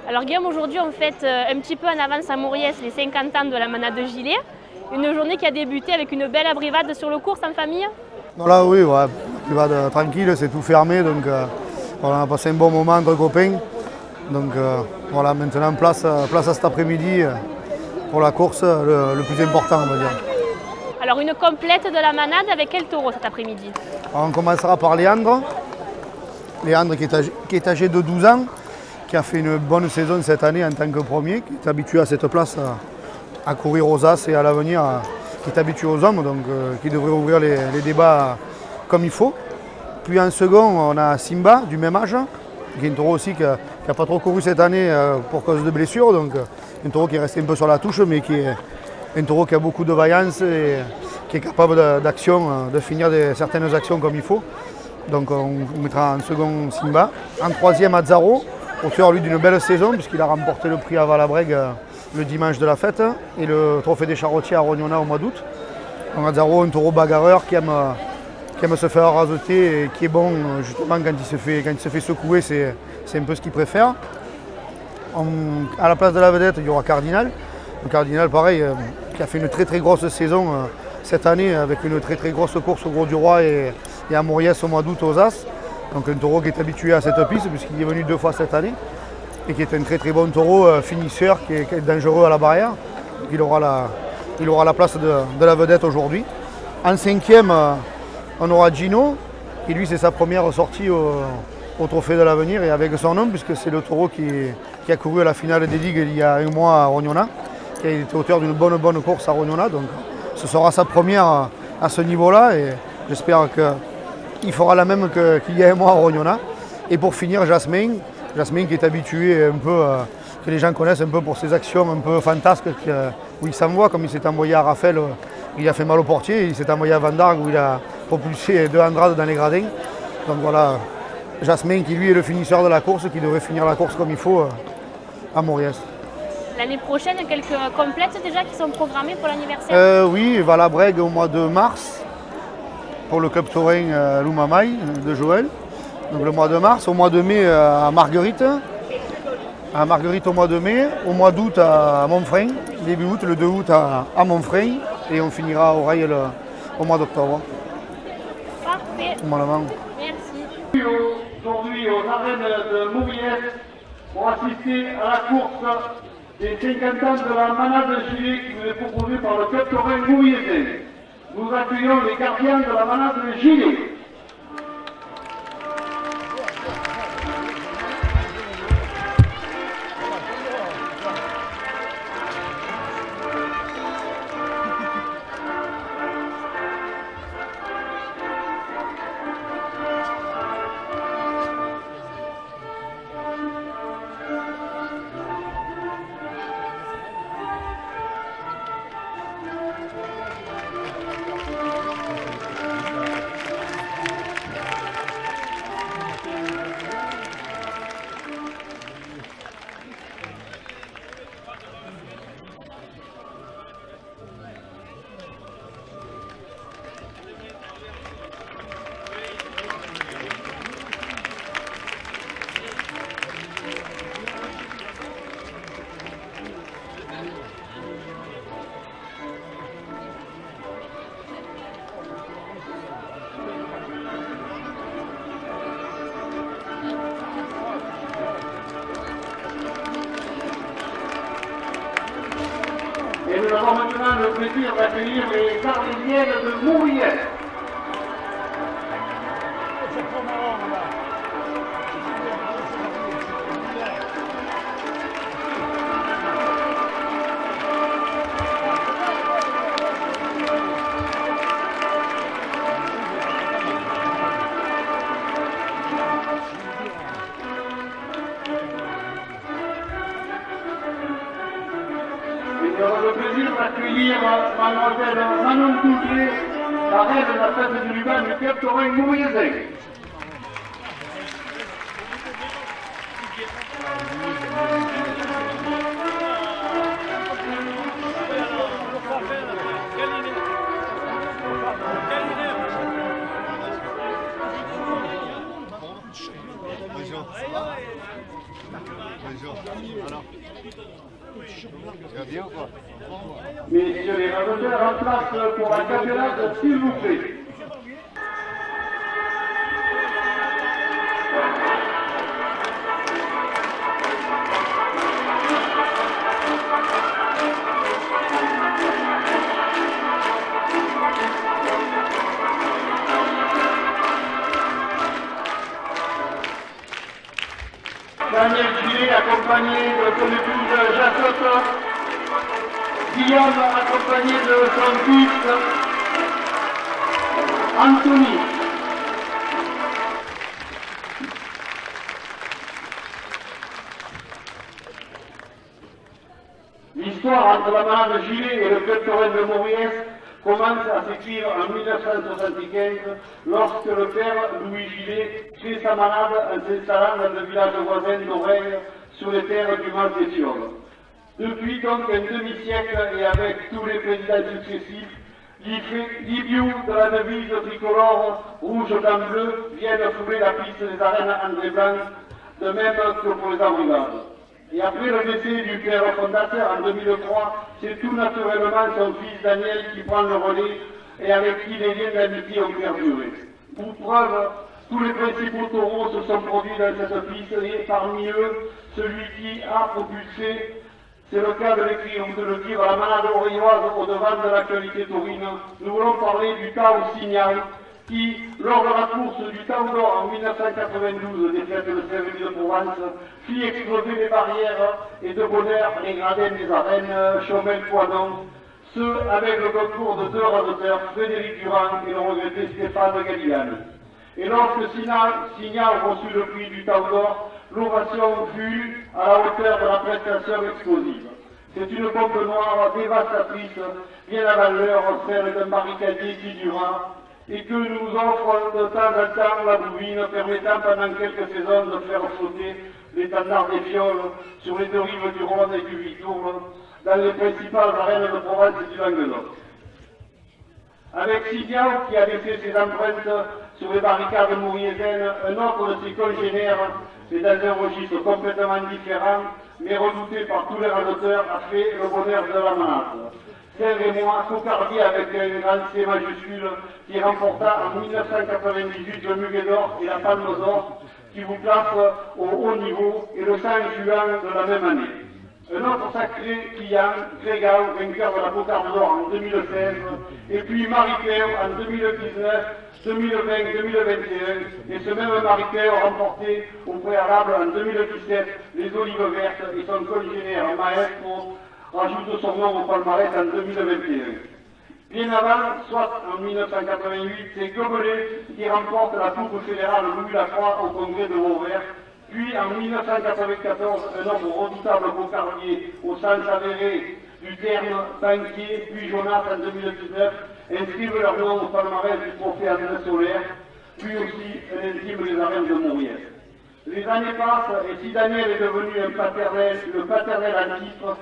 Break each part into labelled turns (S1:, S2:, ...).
S1: Alors Guillaume, aujourd'hui on fête un petit peu en avance à Mauriès les 50 ans de la manade de Gilet. Une journée qui a débuté avec une belle abrivade sur le cours en famille.
S2: Voilà, oui, ouais, abrivade tranquille, c'est tout fermé, donc on a passé un bon moment entre copains. Donc voilà, maintenant place à cet après-midi pour la course, le plus important on va dire.
S1: Alors une complète de la manade avec quel taureau cet après-midi?
S2: On commencera par Léandre. Léandre qui est âgé de 12 ans, qui a fait une bonne saison cette année en tant que premier, qui est habitué à cette place à courir aux As et à l'avenir, qui est habitué aux hommes, donc qui devrait ouvrir les débats comme il faut. Puis en second, on a Simba, du même âge, qui est un taureau aussi qui n'a pas trop couru cette année pour cause de blessures, donc un taureau qui est resté un peu sur la touche, mais qui est un taureau qui a beaucoup de vaillance et qui est capable d'action, de finir certaines actions comme il faut. Donc on mettra en second Simba. En troisième, Azzaro, auteur lui d'une belle saison puisqu'il a remporté le prix à Valabrègue le dimanche de la fête et le trophée des charretiers à Rognona au mois d'août. Donc Azzaro, un taureau bagarreur qui aime se faire raseter et qui est bon justement quand il se fait secouer, c'est un peu ce qu'il préfère. À la place de la vedette, il y aura Cardinal. Le Cardinal, pareil, qui a fait une très grosse saison cette année avec une très grosse course au Gros du Roi et à Mauriès au mois d'août aux As. Donc un taureau qui est habitué à cette piste puisqu'il est venu 2 fois cette année et qui est un très bon taureau finisseur qui est dangereux à la barrière. Donc, il aura la place de la vedette aujourd'hui. En cinquième, on aura Gino, qui lui c'est sa première sortie au Trophée de l'Avenir et avec son nom puisque c'est le taureau qui a couru à la finale des ligues il y a un mois à Rognona, qui a été auteur d'une bonne course à Rognona. Donc ce sera sa première à ce niveau-là et j'espère qu'il fera la même qu'il y a un mois à Rognona. Et pour finir, Jasmin qui est habitué un peu, que les gens connaissent un peu pour ses actions un peu fantasques, où il s'envoie, comme il s'est envoyé à Raphaël, il a fait mal au portier, il s'est envoyé à Vandargue où il a propulsé 2 Andrade dans les gradins. Donc voilà, Jasmin qui lui est le finisseur de la course, qui devrait finir la course comme il faut à Mauriès.
S1: L'année prochaine, quelques complètes déjà qui sont programmées pour l'anniversaire?
S2: Oui, Valabrègue au mois de mars pour le club taurin Loumamaï de Joël. Donc le mois de mars, au mois de mai à Marguerite. À Marguerite au mois de mai, au mois d'août à Montfrein, début août, le 2 août à Montfrein et on finira à Oreille au mois d'octobre.
S1: Parfait. Merci.
S3: Aujourd'hui aux arènes de Mauriès pour assister à la course des 50 ans de la manade de Gilet qui nous est proposée par le club taurin mauriésien. Nous accueillons les gardiens de la manade de Gilet. Et nous avons maintenant le plaisir d'accueillir les Arlésiennes de Mauriès. Nous avons le plaisir d'accueillir Mademoiselle Manon Douzier, la reine de la fête du Liban du club taurin mauriésien.
S4: Bonjour.
S3: Messieurs les rabotteurs, en place pour la capionnade, s'il vous plaît. Daniel Gillet accompagné de son épouse Jacotte, Guillaume accompagné de son fils Anthony. L'histoire entre la manade Gillet et le club taurin de Mauriès commence à s'écrire en 1975 lorsque le père Louis Gillet crée sa manade en s'installant dans le village voisin d'Oreille sur les terres du Mas des Fioles. Depuis donc un demi-siècle et avec tous les présidents successifs, l'Ibiou de la devise tricolore rouge blanc bleu viennent fouler la piste des arènes André Blanc, de même que pour les embrigades. Et après le décès du père fondateur en 2003, c'est tout naturellement son fils Daniel qui prend le relais et avec qui les liens d'amitié ont perduré. Pour preuve, tous les principaux taureaux se sont produits dans cette piste et parmi eux, celui qui a propulsé, c'est le cas de l'écrit, on peut le dire, la manade oreilloise au devant de l'actualité taurine. Nous voulons parler du Tau Signal qui, lors de la course du Tau d'Or en 1992 des fêtes de Saint-Rémy de Provence, fit exploser les barrières et de bonheur les gradins des arènes Chaumel-Poinon, ce avec le concours de deux rabotteurs, Frédéric Durand et le regretté Stéphane Galliani. Et lorsque Signal reçut le prix du Tau d'Or, l'ovation fut à la hauteur de la prestation explosive. C'est une pompe noire dévastatrice, bien avant l'heure, celle d'un barricadier qui dura, et que nous offre de temps en temps la bouvine, permettant pendant quelques saisons de faire flotter l'étendard des Fioles sur les deux rives du Rhône et du Vitourne, dans les principales arènes de Provence et du Languedoc. Avec Signal, qui a laissé ses empreintes sur les barricades mauriésaines, un autre de ses congénères, mais dans un registre complètement différent, mais redouté par tous les rabotteurs, a fait le bonheur de la manade. Saint-Rémois, cocardier avec un grand C majuscule, qui remporta en 1998 le Muguet d'Or et la Palme d'Or, qui vous place au haut niveau, et le 5 juin de la même année. Un autre sacré client, Grégal, vainqueur de la Cocarde d'Or en 2016, et puis Marie-Claire en 2019, 2020, 2021, et ce même Marie-Claire remporté au préalable en 2017 les Olives Vertes et son congénère Maestro rajoute son nom au palmarès en 2021. Bien avant, soit en 1988, c'est Gobelet qui remporte la Coupe fédérale Louis Lacroix au congrès de Vauvert. Puis en 1994, un homme redoutable cocardier au sens avéré du terme, Banquier, puis Jonas en 2019, inscrivent leur nom au palmarès du trophée André Solaire, puis aussi un intime des arènes de Mauriès. Les années passent et si Daniel est devenu le paternel en titre,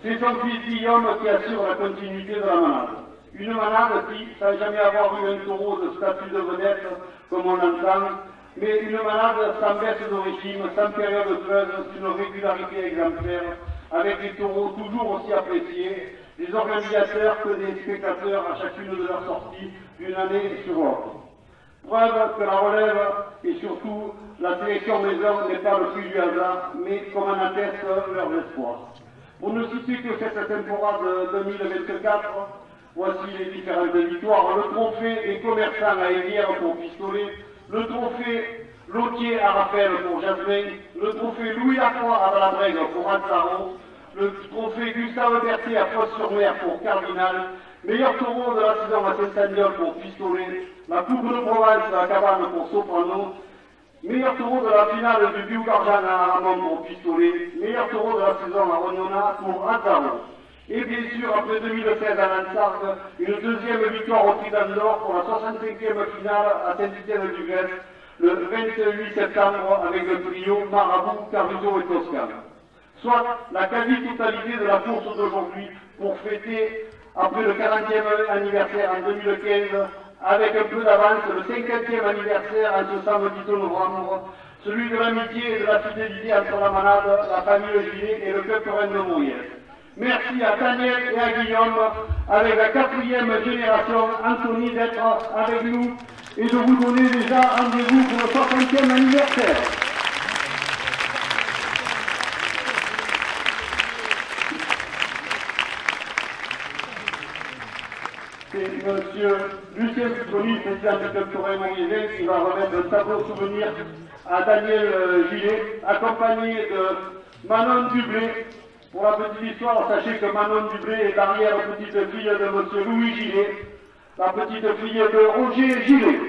S3: c'est son fils Guillaume qui assure la continuité de la manade. Une manade qui, sans jamais avoir eu un taureau de statut de vedette, comme on l'entend, mais une manade sans baisse de régime, sans période creuse, d'une régularité exemplaire, avec des taureaux toujours aussi appréciés, des organisateurs que des spectateurs à chacune de leurs sorties, d'une année sur l'autre. Preuve que la relève et surtout la sélection des hommes n'est pas le fruit du hasard, mais comme en attestent leurs espoirs. Pour ne citer que cette temporade 2024, voici les différentes victoires. Le trophée des commerçants à Hélière pour Pistolet, le trophée Lotier à Raphaël pour Jasmin, le trophée Louis Lacroix à Valabrègue pour Anzaro, le trophée Gustave Berthier à Fosse-sur-Mer pour Cardinal, meilleur taureau de la saison à Saint-Sagnol pour Pistolet, la Coupe de Provence à Cabane pour Soprano, meilleur taureau de la finale du Biou-Garjan à Aramon pour Pistolet, meilleur taureau de la saison à Rognona pour Anzaro. Et bien sûr, après 2016 à Lansargues, une deuxième victoire au Prix d'Andorre pour la 65e finale à Saint-Étienne-du-Grèce, le 28 septembre avec le trio Marabout, Caruso et Toscane. Soit la quasi-totalité de la course d'aujourd'hui pour fêter, après le 40e anniversaire en 2015, avec un peu d'avance, le 50e anniversaire en ce samedi de novembre, celui de l'amitié et de la fidélité entre la manade, la famille Gilet et le club Torrent de Mouriez. Merci à Daniel et à Guillaume, avec la 4e génération, Anthony, d'être avec nous et de vous donner déjà rendez-vous pour le 60e anniversaire. C'est monsieur Lucien Pucconi, président du club Torrent Mouriezais, qui va remettre un tableau souvenir à Daniel Gilet, accompagné de Manon Dublé. Pour la petite histoire, sachez que Manon Dublé est l'arrière-petite-fille de monsieur Louis Gilet, la petite-fille de Roger Gilet.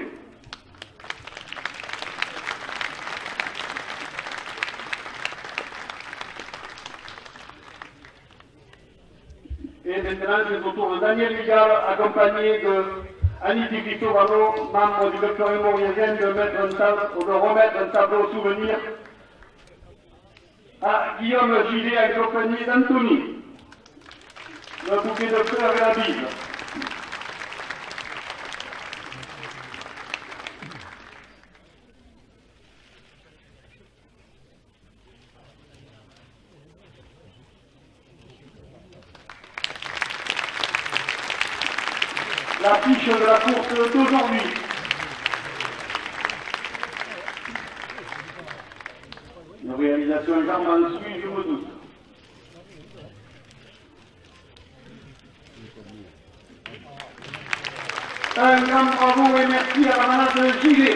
S3: Et maintenant, c'est au tour de Daniel Vigal, accompagné de Annie Di Cristovano, membre du club Torrent Mouriezien, de remettre un tableau souvenir à Guillaume Gilet, accompagné d'Anthony. Le bouquet de fleurs et la bise. L'affiche de la course d'aujourd'hui. Une réalisation légèrement suivie, je me doute. Un grand bravo et merci à la manade Gilet.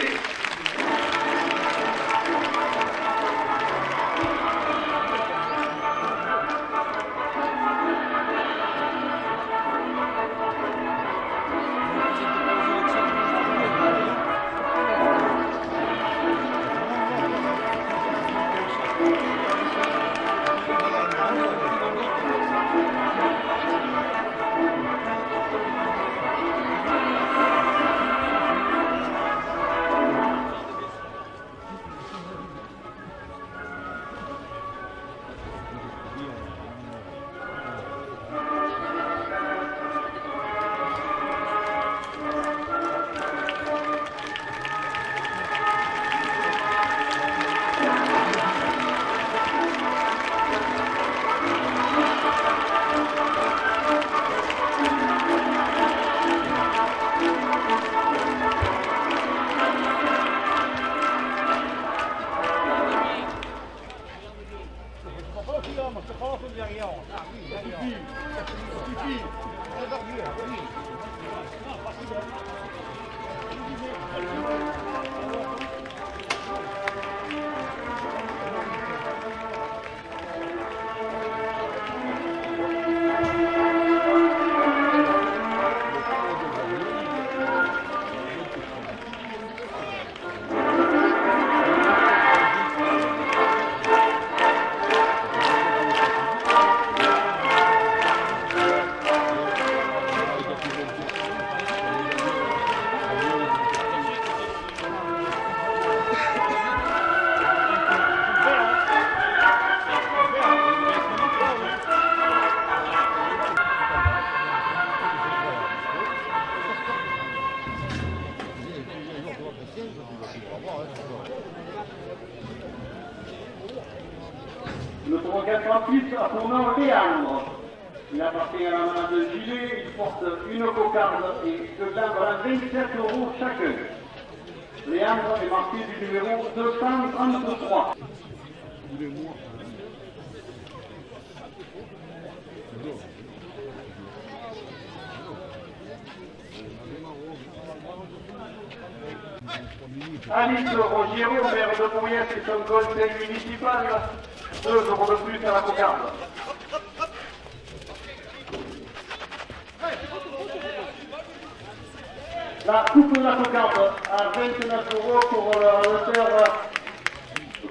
S3: Le 386 a pour nom Léandre. Il appartient à la manade Gilet, il porte une cocarde et deux timbres à 27 € chacun. Léandre est marqué du numéro 233. Alice Rogiero, maire de Mouriez et son conseil municipal, 2 € de plus à la cocarde. La coupe de la cocarde à 29 € pour l'auteur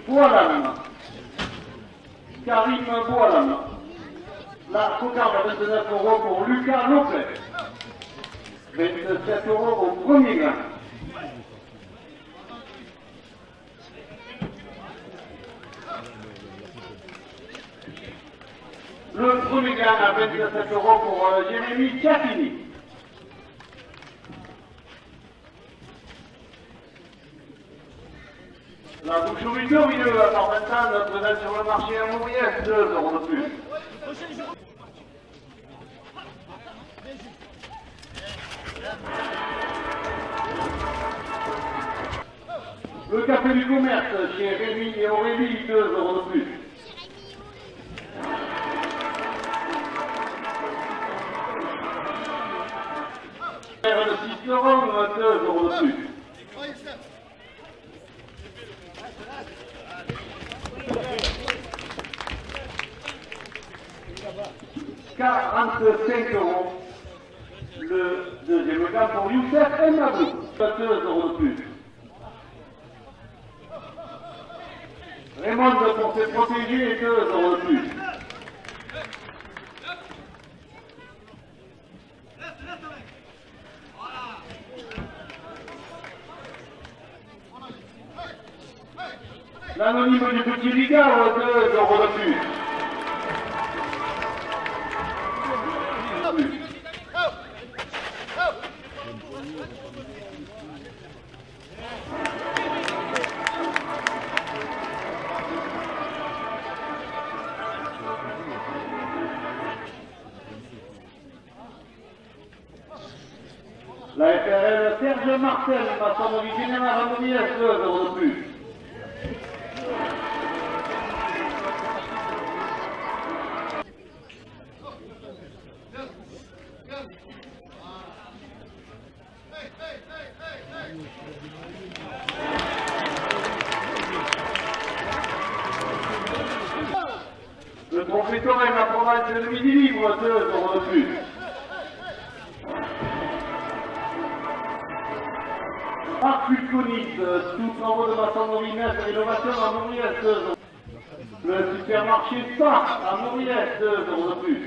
S3: Boalan, Karim Boalan. La cocarde à 29 € pour Lucas Lopez. 27 € au premier gain. Le premier gain à 27 € pour Jérémy Chiattini. La boucherie de Rieux à Parmentan, présente sur le marché à Mauriès, 2 € de plus. Le café du commerce chez Rémi et Aurélie, 2 € de plus. Verre de 6 €, 2 € de plus. « 45 € le deuxième gamme pour Youssef et Mabou, 2 € de plus. Raymond pour se protéger, 2 € de plus. L'anonyme du petit Ligard, 2 € de plus. La FRL Serge Martel, maçonnerie générale à Mauriès, 2 € de plus. Le trophée Torrent, la province de Midi Libre, 2 € de plus. Marc Fulconis, sous travaux de maçonnerie neuf et rénovation à Mauriès, 2 €. Le supermarché Star à Mauriès, 2 € de plus.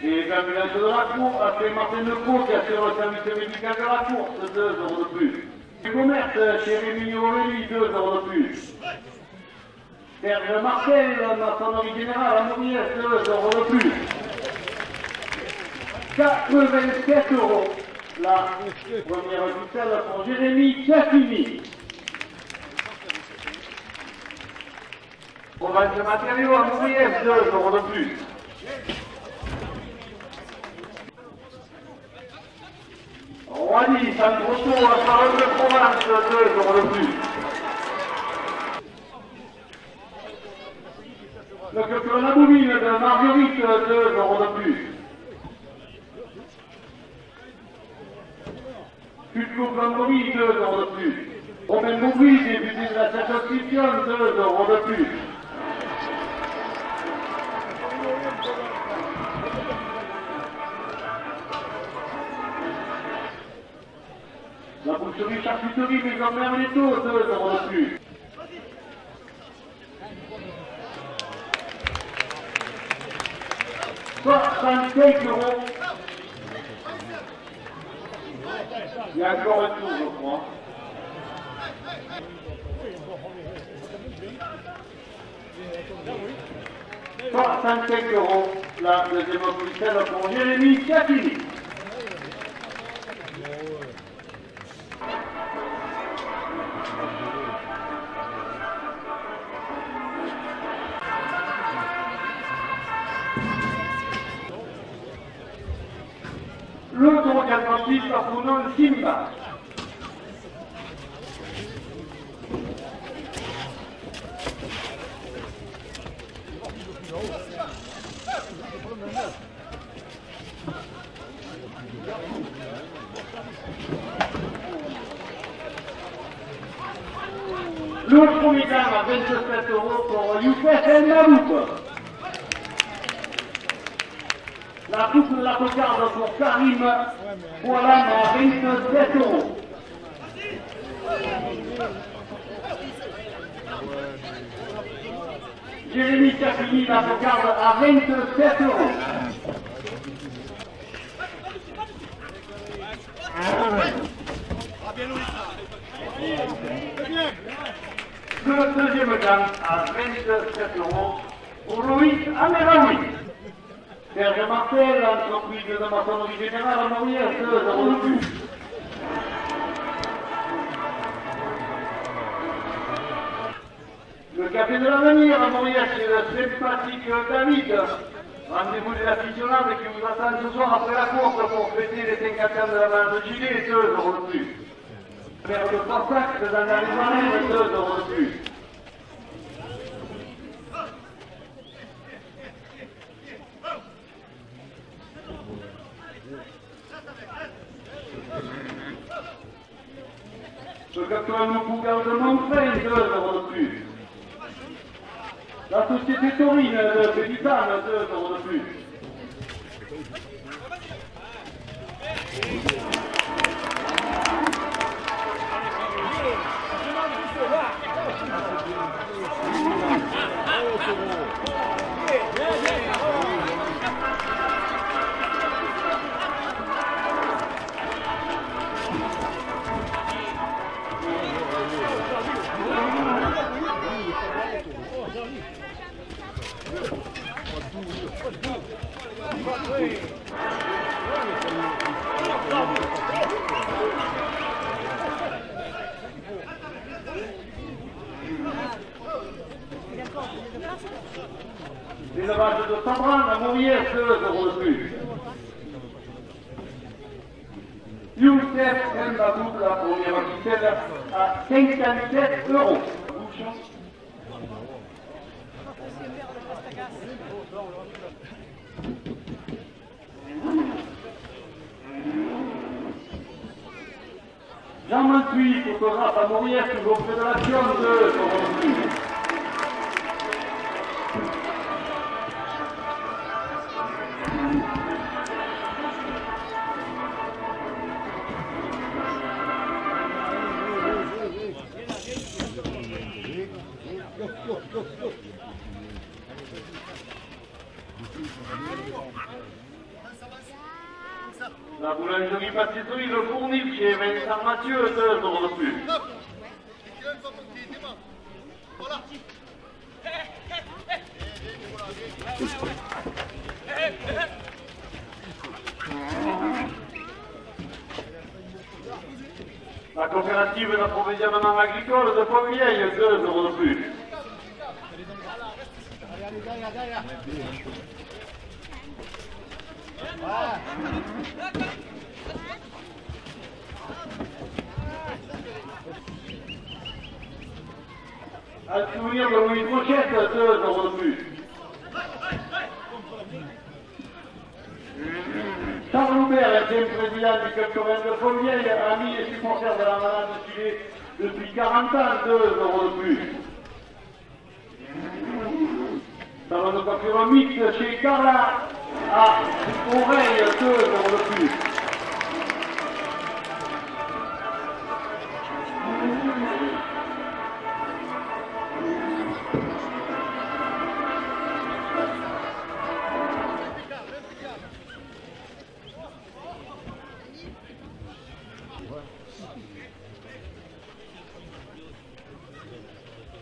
S3: Les ambulances de la cour, à Saint-Martin de Pau, qui assure le service médical de la course, 2 € de plus. Les commerces chez Rémi Aurélie, 2 € de plus. Serge Martel, maçonnerie générale à Mauriès, 2 € de plus. 87 €. La première ficelle pour Jérémy Chaffini. Province de matériaux à Mauriès, 2 € de plus. Roigny, Saint-Broto, à Charles de Provence, 2 € de plus. Le cœur la boubine de Marguerite, 2 € de plus. Culco Gambori, 2 € de plus. Romain Boubry, député de la circonscription, 2 € de plus. La boucherie charcuterie Maison Merletto, 2 € de plus. « 65 €. Il y a encore un tour, je crois. « 65 €. La deuxième officielle pour Jérémy Chaffini. Le tour d'Atlantique par son nom Simba. Le premier gain à 27 € pour Youssef El Mabouk. La coupe de la cocarde pour Karim, voilà à 27 €. Jérémy Chaffini, la cocarde à 27 €. Le deuxième gagne à 27 € pour Louis Ameraoui. Serge Martel, entreprise de maçonnerie générale à Mauriès, 2 € de plus. Le Café de l'Avenir à Mauriès, c'est le sympathique David. Rendez-vous des aficionables qui vous attendent ce soir après la course pour fêter les 50 ans de la bande de gilet, 2 € de plus. Faire de Passac dans la Rivanelle, 2 € de plus. Le capitaine Moupougal de Montfray, 2 € de plus. La société taurine de Pétitane, 2 € de plus. L'élevage de Sabran à Mauriès, 2 € de plus. Youssef Mbabouk, la première officielle, à 57 €. Jean Mantuy, photographe à Mauriès, toujours près de l'action, 2 € de plus. La boulangerie pâtisserie Le Fournil chez Vincent Mathieu, 2 € de plus. La coopérative d'approvisionnement agricole de Fontvieille, 2 € de plus. À le souvenir de Louis Brochette, 2 € de plus. Charles Loubert, ancien président du club commun de Fontvieille, ami et supporter de la Manade de Gilet depuis 40 ans, 2 € de plus. Salon de coiffure mixte chez Carla à Oreille, 2 € de plus.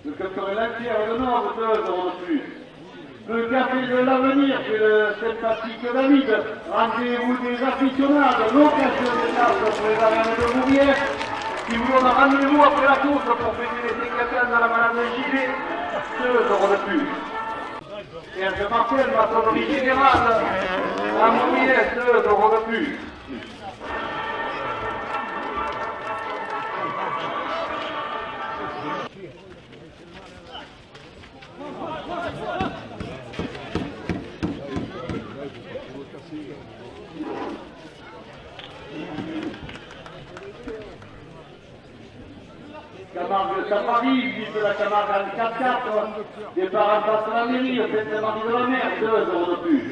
S3: Le Café Lancière de Nord, 2 € de plus. Le Café de l'Avenir chez le sympathique David. Rendez-vous des aficionados, l'occasion des cartes pour les arènes de Mauriès. Si vous voulez rendez-vous après la course pour fêter les 50 ans de la Manade de Gilet, 2 € de plus. Serge Martel, maçonnerie générale à Mauriès, 2 € de plus. Camargue Safari, fils de la Camargue en 4x4, départ en face de la mairie, au Sainte-Marie de la Mer, 2 € de plus.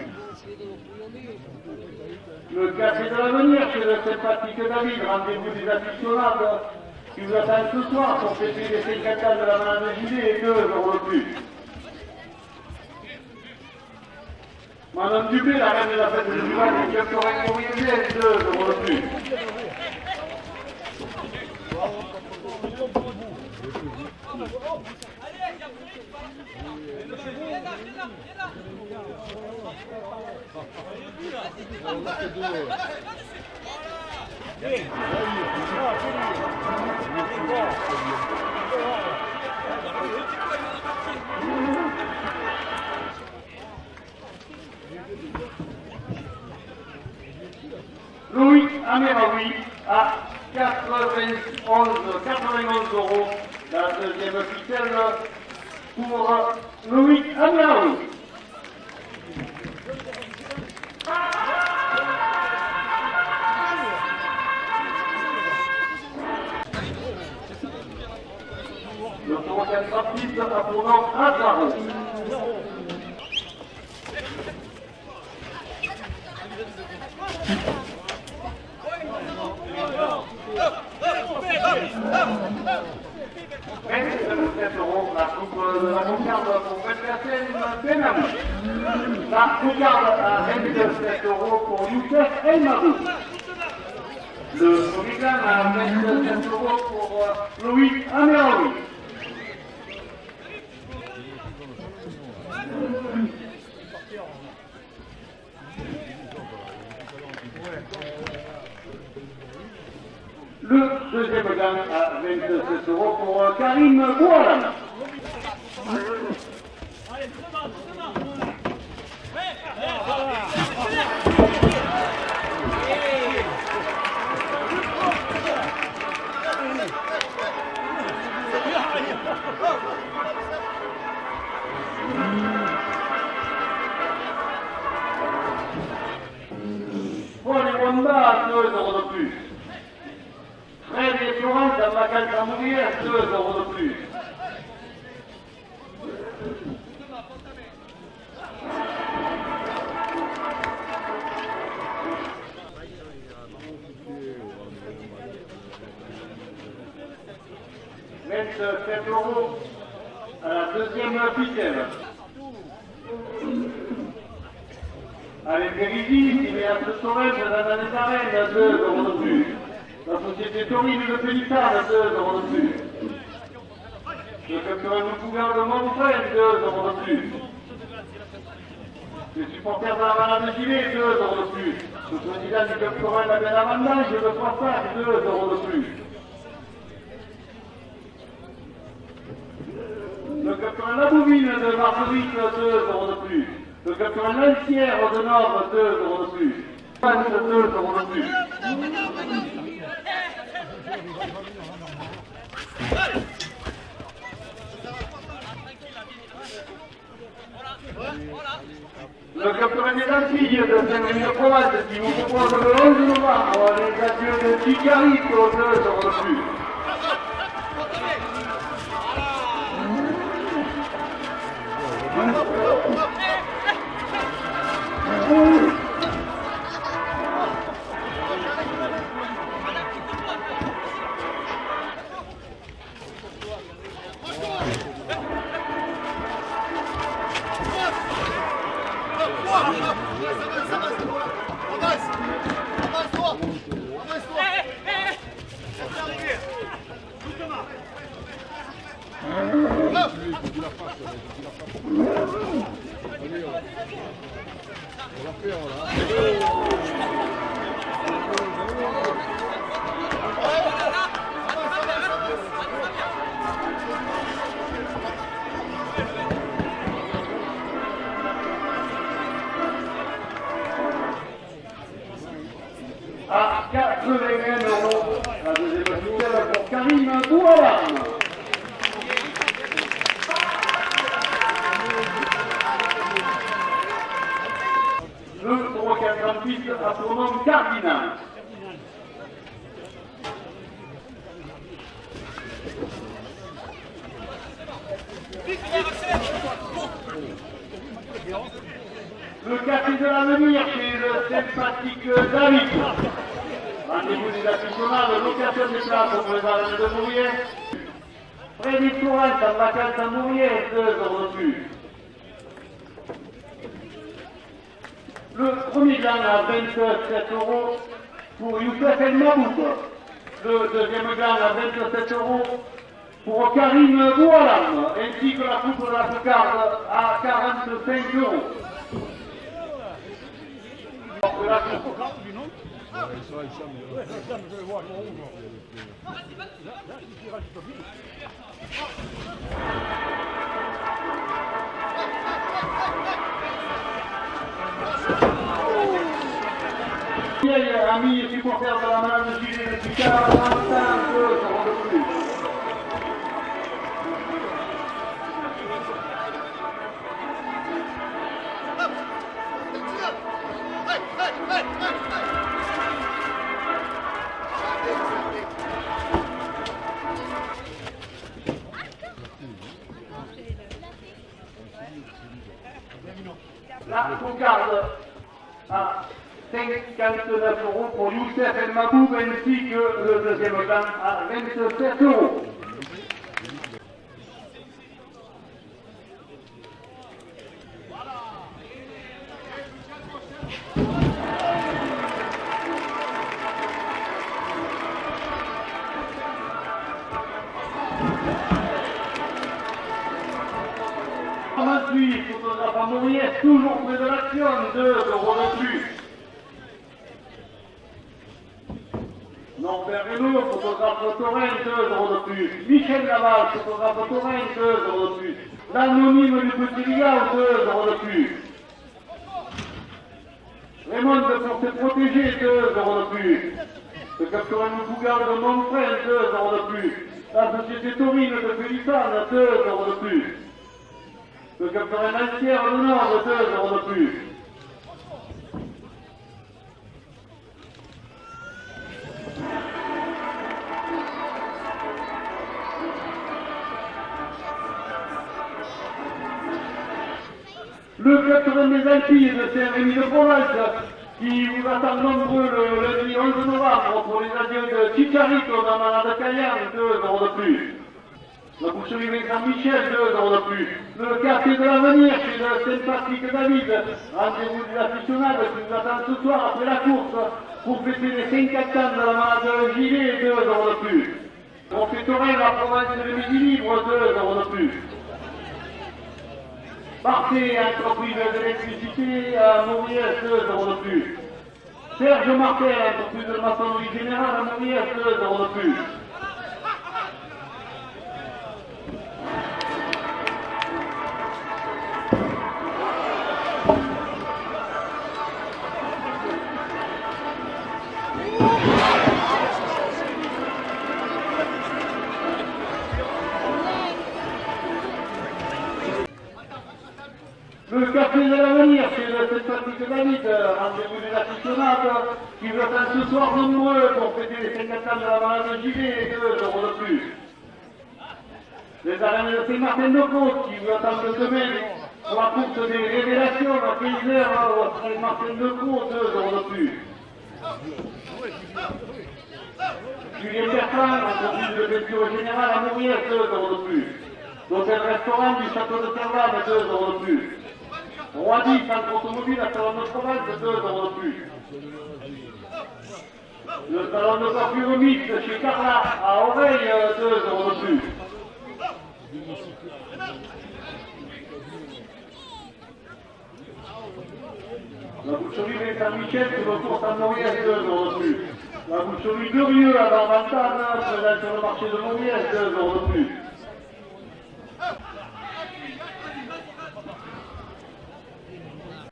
S3: Le Café de l'Avenir chez le sympathique David, rendez-vous des aficionables qui vous attendent ce soir pour fêter les 50 ans de la Manade de Gilet, 2 € de plus. Madame Dubé, la reine de la fête de Duval, qui a encore un courrier, 2 € de plus. Louis Amiraoui à 91 euros. La deuxième ficelle pour Louis Amiraoui. Le tour 4 rapide à tournant à Tarot. La coupe de la concarde pour Belkacem Benamou. La concarde à 27 euros pour Youssef Elmadou. Le Somigan à 27 euros pour Louis Amiraoui. Le deuxième gain à 27 euros pour Karim Boualan. Pour les Wanda, 2 euros de plus. Fred et Florence à Macal Samourier, 2 euros de plus. « 27 euros à la deuxième ficelle. Allez, Périsi, Cinéaste Sorel, Madame des Arènes, 2 euros de plus. La société Taurine de Pélissard, 2 euros de plus. Le capitaine de Cougar de Montfred, 2 euros de plus. Les supporters de la Malade de Gilet, 2 euros de plus. Le président du club Corin de la Belle-Avantage, de Froissart, 2 euros de plus. Le capitaine La Bouvine de Marguerite, 2 euros de plus. Le capitaine Lancière de Nord, 2 euros de plus. 22 euros de plus. Le capitaine des Antilles de Saint-Rémy-de-Provence qui vous propose le 11 novembre les adieux de Chicarito, 2 euros de plus. À 81 euros, la deuxième ficelle pour Karim Boualan. Le 3,48 à tournant cardinal. Le quartier de l'avenir chez le sympathique David. Rendez-vous des aficionados, location des places pour les arènes de Mouriez. Frédéric Florence à Macal Samourier, 2 euros de plus. Le premier gain à 27 euros pour Youssef Elmadou. Le deuxième gain à 27 euros pour Karim Boualam, ainsi que la coupe de la cocarde à 45 €. Amis et supporters de la Manade de Gilet depuis 45 € de plus. La cocarde à 59 € pour Youssef El Maboub ainsi que le deuxième plan à 27 €. Ensuite, photographe à Mauriès, toujours près de l'action, 2 € de plus. Norbert Reynaud, photographe Torrent, 2 € de plus. Michel Laval, photographe Torrent, 2 € de plus. L'anonyme du Petit Ligard, 2 € de plus. Raymond pour se protéger, 2 € de plus. Le capitaine Bougar de Montfrel, 2 € de plus. La société taurine de Pélissane, 2 € de plus. Le capitaine Altière de Nord, 2 € de plus. Le club des Alpilles de Saint-Rémy-de-Provence qui vous attend nombreux le lundi 11 novembre pour les adieux de Chicharito dans la Manade Cayenne, 2 € de plus. La boucherie Vincent-Michel, 2 € de plus. Le quartier de l'avenir chez le Saint-Patrick David. Rendez-vous des aficionados qui nous attendent ce soir après la course pour fêter les 50 ans de la Manade Gilet, 2 € de plus. On fêterait la province de Midi Libre, 2 € de plus. Marseille, entreprise d'électricité à Mauriès, 2 € de plus. Serge Martel, entreprise de maçonnerie générale à Mauriès, 2 € de plus. Le café de l'avenir chez le Saint-Patrick David, rendez-vous des aficionados qui vous attendent ce soir nombreux pour fêter les 50 ans de la Manade de Gilet, 2 € de plus. Les arènes de Saint-Martin-de-Côte qui vous attendent demain pour la course des révélations à 15 h au Saint-Martin-de-Côte, 2 € de plus. Julien Bertrand, entreprise de peinture générale à Mauriès, 2 € de plus. L'hôtel-restaurant du château de Servane, 2 € de plus. Roidi, centre automobile à Salon de Provence, 2 € de plus. Le salon de coiffure mixte chez Carla à Oreille, 2 € de plus. La boucherie Saint-Michel sur le cours à Mauriès, 2 € de plus. La boucherie de Rieux à Barbantane, présente sur le marché de Mauriès, 2 € de plus.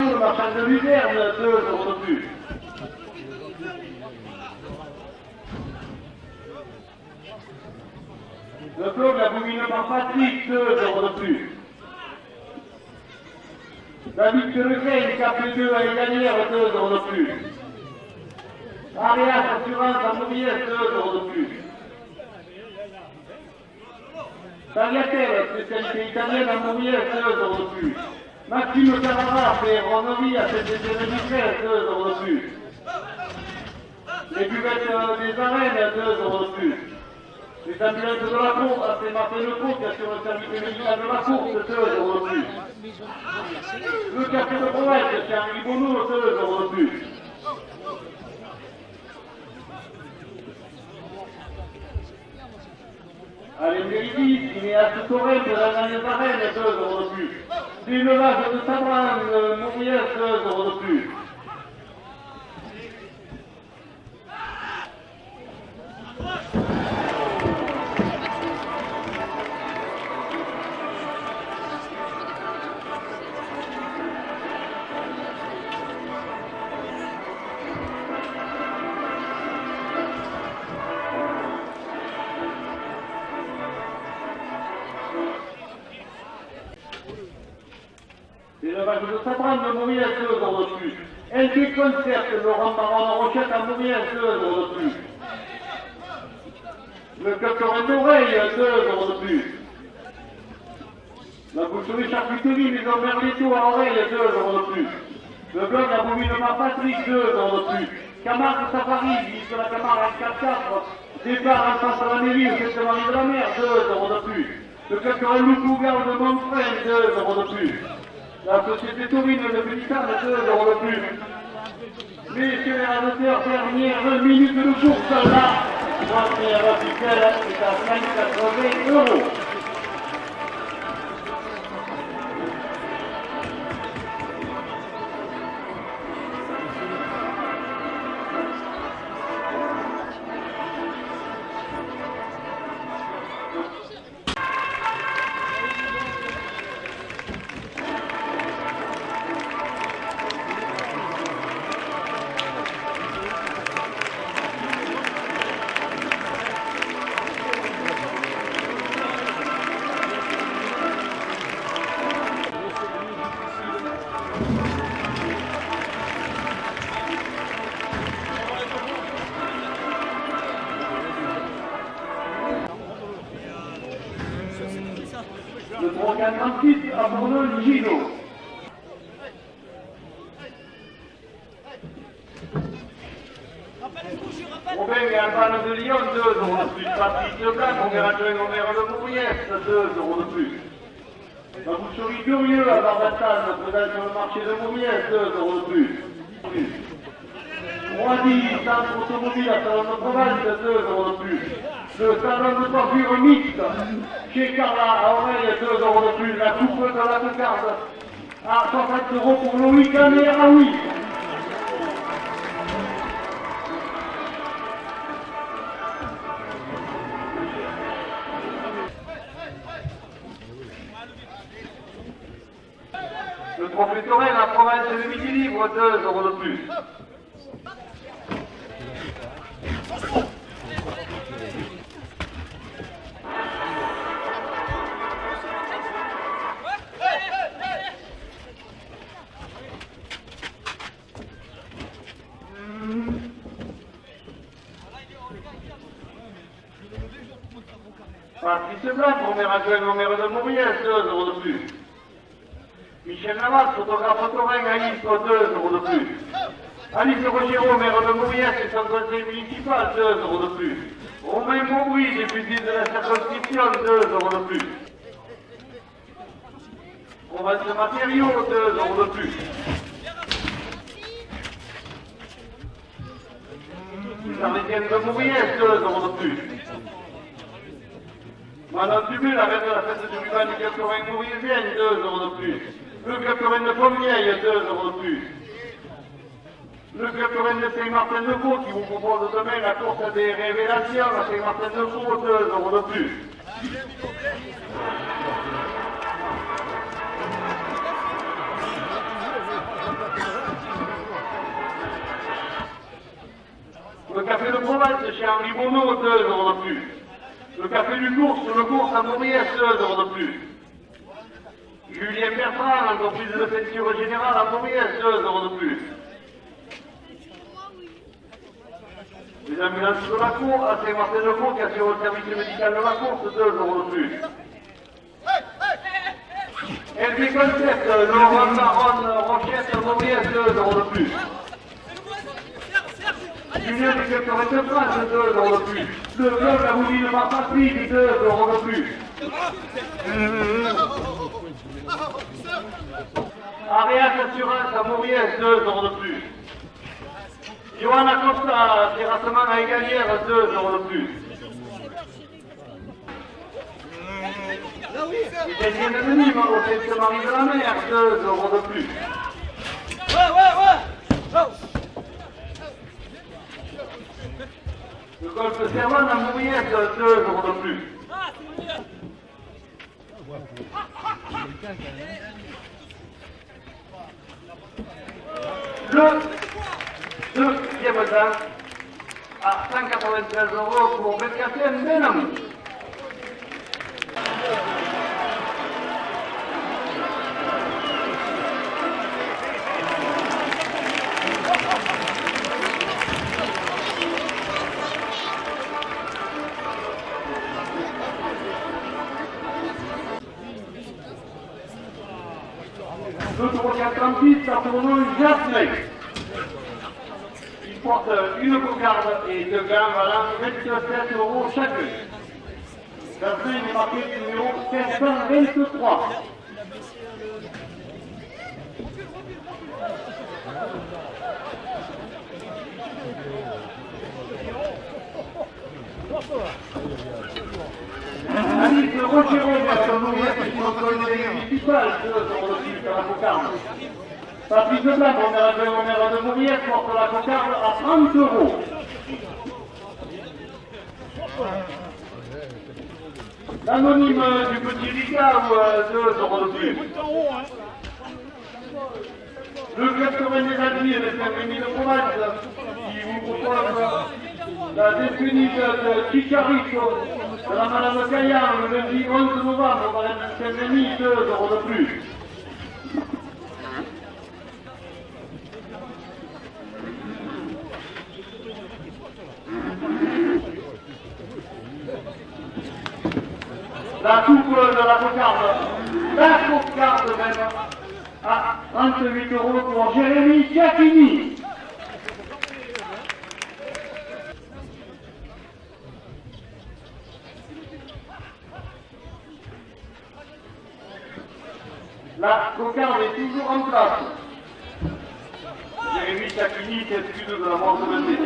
S3: Le marchand de Luzerne, 2 € de plus. Le club La Boumine par Patrick, 2 € de plus. David Legrès, KP2 à Égalière, 2 € de plus. Arias Assurance à Mauriès, 2 € de plus. Tagliatelle, spécialité italienne à Mauriès, 2 € de plus. Maxime Carrara fait Ronerie à Saint-Étienne-du-Crès, 2 € de plus. Les buvettes des arènes, 2 € de plus. Les ambulances de la cour à Saint-Martin-de-Côte qui assure le service médical de la course, 2 € de plus. Le café de Provence chez Henri Bonneau, 2 € de plus. Allez, Méridis, Inéas Torres, de la Gagne d'Arène, 2 euros de plus. L'élevage de Sabran, Mouriès, 2 euros de plus. L'élevage de Sabran, de Mouriès, 2 euros de plus. LG Concert, Laurent Baron Rochette à Mouriès, 2 euros de plus. Le Cocorin d'Oreille, 2 euros de plus. La boucherie charcuterie, Maison Merlito à Oreille, 2 euros de plus. Le blog à Bovine-Mar Patrick, 2 euros de plus. Camargue Safari, visite la Camargue à 4-4. Départ en face à la mairie, au Sainte-Marie de la Mer, 2 euros de plus. Le Cocorin Loup-Cougar de Montfrain, 2 euros de plus. La société taurine de Pélisane, 2 euros de plus. Messieurs les amateurs, dernière minute de course, là, première officielle est à 5,80 €. Le 3,46 à Bourneau Gino. Robin et Alban de Lyon, 2 euros de plus. Patrice Leblanc, premier adjoint au maire de Mouriès, 2 euros de plus. La boucherie Curieux à Barbastane, présente sur le marché de Mouriès, 2 euros de plus. Roidi, centre automobile à Salon de Provence, 2 euros de plus. Le salon de coiffure mixte chez Carla à Oreille, 2 euros de plus. La coupe de la Cocarde à 60 € pour Loïc et Raoui. Le trophée Torel à province de Midi Libre, 2 euros de plus. Patrice Blanc, premier adjoint au maire de Mouriès, 2 euros de plus. Michel Navas, photographe Torren à Istres, 2 euros de plus. Alice Rogero, maire de Mouriès et son conseil municipal, 2 euros de plus. Romain Maubry, député de la circonscription, 2 euros de plus. Provence Matériaux, 2 euros de plus. Les Arlésiennes de Mouriès, 2 euros de plus. Manon Dubé, la reine de la fête du ruban du 80 Mouriesienne, 2 euros de plus. Le 80 de Pommieille, 2 euros de plus. Le 80 de Saint-Martin-de-Caux qui vous propose demain la course des révélations à Saint-Martin-de-Caux, 2 euros de plus. Le café de Provence chez Henri Bonneau, 2 euros de plus. Le café du cours sur le cours à Mouriès, 2 euros de plus. Julien Bertrand, entreprise de peinture générale à Mouriès, 2 euros de plus. Les ambulances de la cour à Saint-Martin-de-Caux qui assurent le service médical de la course, 2 euros de plus. LB Concept, Laurent Baron Rochette à Mouriès, 2 euros de plus. Julien de 80 de France, 2 euros de plus. Le blog à Bovine-Mar Patrick, 2 euros de plus. Arias Assurance à Mouriès, 2 euros de plus. Johanna Costa, terrassement à Égalière, 2 euros de plus. Deuxième de Nîmes au Sainte-Marie de la Mer, 2 euros de plus. Le golfe de Servan à Mouriette, 2 euros de plus. Le deuxième dan à 193 euros pour Belkacem Benamou. Le 338 à tournoi Jasmine. Il porte une cocarde et deux gants valant 27 euros chacun. Jasmine est marqué numéro 523. Alice Rochero vers son ouvrière qui contrôle les municipales, 2 euros de plus à la cocarde. Patrice Blanc, premier adjoint au maire de Mouriette, porte la cocarde à 30 euros. L'anonyme du Petit Ricard, 2 euros de plus. Le club Corinne des Alliés de Saint-Rémy de Provence, qui vous propose la décennie de Chicharito de la Madame Caillard le lundi 11 novembre par Saint-Rémy, 2 euros de plus. La coupe de la cocarde même, à 38 euros pour Jérémy Giacchini. La cocarde est toujours en place. Jérémy Giacchini s'excuse de la mort de Benzé.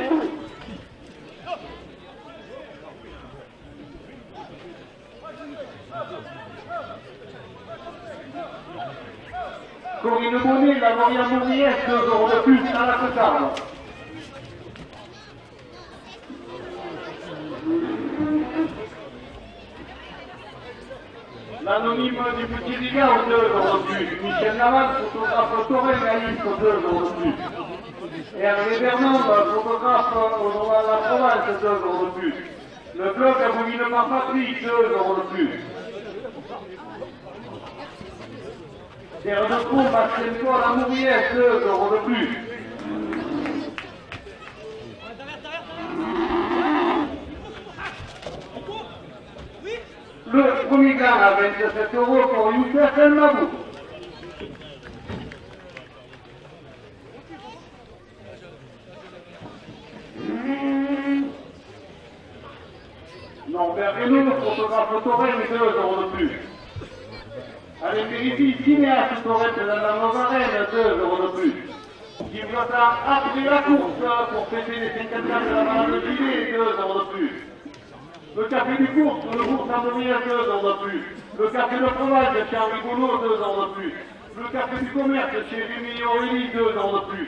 S3: Corinne Bonnet, la Maria Mouriette, 2 euros de plus à la cocarde. L'anonyme du Petit Ricard, 2 euros de plus. Michel Naval, photographe Torres, Alice, 2 euros de plus. Hervé Vernon, photographe au journal La Provence, 2 euros de plus. Le blog Abominement Patrick, 2 euros de plus. Terre de Pont, Maxime Paul à Mouriette, 2 euros de plus. Le premier gant à 27 euros pour Youssef El Mabou. Non, Berguenou, photographe Torres, 2 euros de plus. Allez, vérifie, cinéaste Torres de la Nazarène, 2 euros de plus. Gibraltar a pris la course pour fêter les 50 ans de la Malade de Gilet, 2 euros de plus. Le café du cours, le bourg Saint-Denis, 2 euros de plus. Le café de fromage chez Henri Goulot, 2 euros de plus. Le café du commerce chez Rémi Aurélie, 2 euros de plus.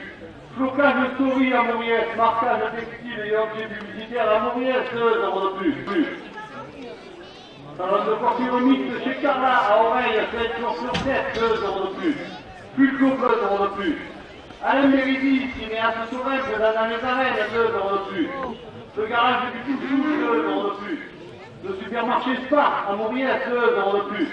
S3: Flocage story à Mouriette, marquage textile et objets publicitaires à Mouriette, 2 euros de plus. Salon de coiffure mixte chez Carla à Oreille, 7 jours sur 7, 2 euros de plus. Pulco, 2 euros de plus. Alain Méridi, cinéaste Sauvage dans les arènes, 2 euros de plus. Le garage du Touchou, 2 euros de plus. Le supermarché Spa à Mouriette, 2 euros de plus.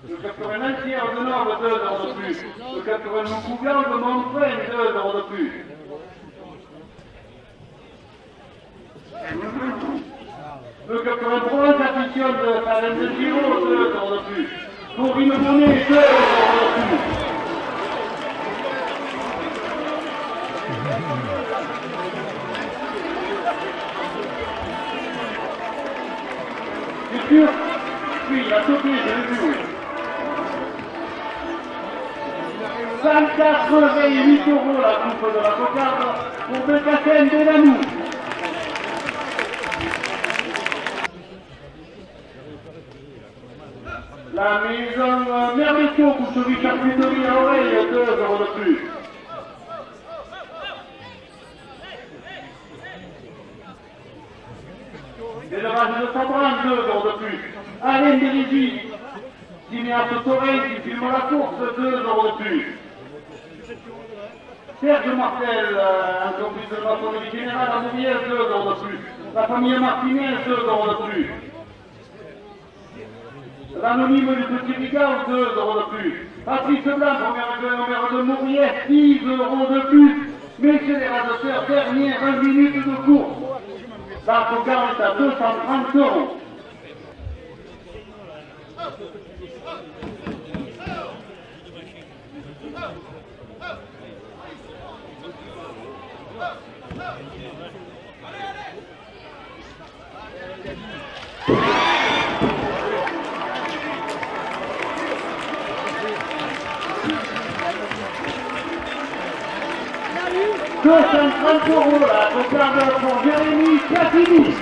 S3: Le 80 tiers de Nord, 2 euros de plus. Le 80 Cougar de Montfrain, 2 euros de plus. Le 83 addition de Salem de Giro, 2 euros de plus. Corinne Bonnet, 2 euros de plus. C'est sûr? Oui, il a sauté, je l'ai vu. 188 euros la coupe de la cocarde pour Belkacem Benamou. La maison Merveilleux, boucherie charcuterie à oreille, 2 euros de plus. L'élevage de Sabran, 2 euros de plus. Alain Bérégie, cinéaste Torrey qui filme la course, 2 euros de plus. Serge Martel, un complice de la famille générale à Mouvière, 2 euros de plus. La famille Martinez, 2 euros de plus. L'anonyme du Petit Ricard, 2 euros de plus. Patrice Blanc, première de Mouriès, 10 euros de plus. Messieurs les radoteurs, dernière 20 minutes de course. La cocarde est à 230 euros. €230 la cocarde pour Jérémy Catini.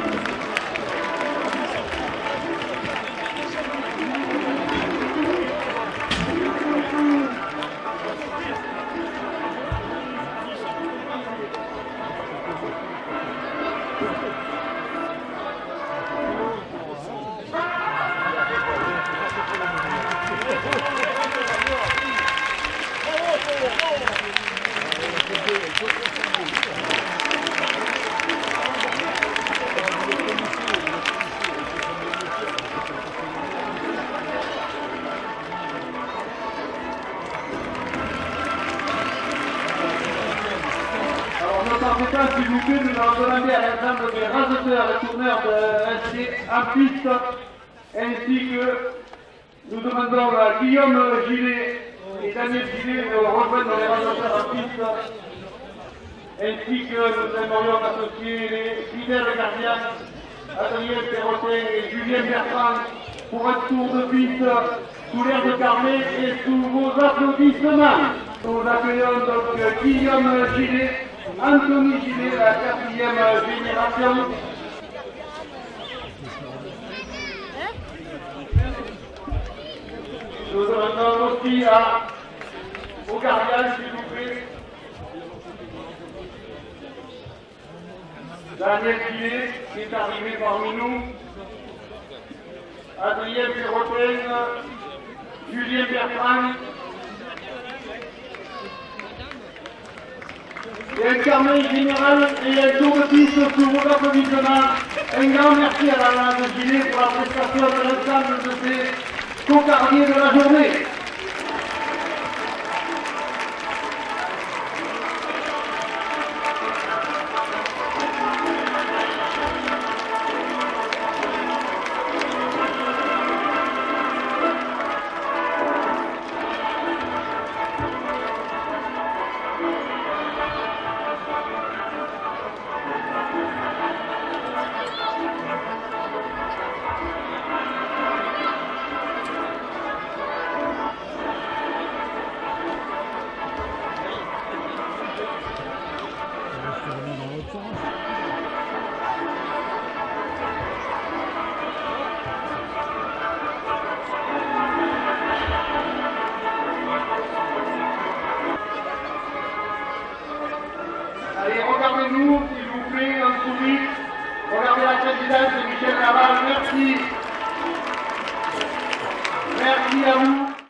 S3: S'il vous plaît, nous allons demander à l'ensemble des raseteurs et tourneurs de rester en piste, ainsi que nous demandons à Guillaume Gillet et Daniel Gillet de rejoindre les raseteurs en piste, ainsi que nous aimerions associer les fidèles gardiens Adrien Perrotin et Julien Bertrand pour un tour de piste sous l'air de Carmé et sous vos applaudissements. Nous accueillons donc Guillaume Gillet, Anthony Gillet, la 4e génération. Nous demandons aussi au gardien, s'il vous plaît. Daniel Gillet, qui est arrivé parmi nous. Adrien Perrotin, Julien Bertrand. Et un carnet général et un tour de piste sous vos applaudissements. Un grand merci à la Lande Gillet pour la prestation de l'ensemble de ces cocardiers de la journée. Allez, regardez-nous, s'il vous plaît, un sourire. Regardez la présidente, Michel Laval, merci. Merci à vous.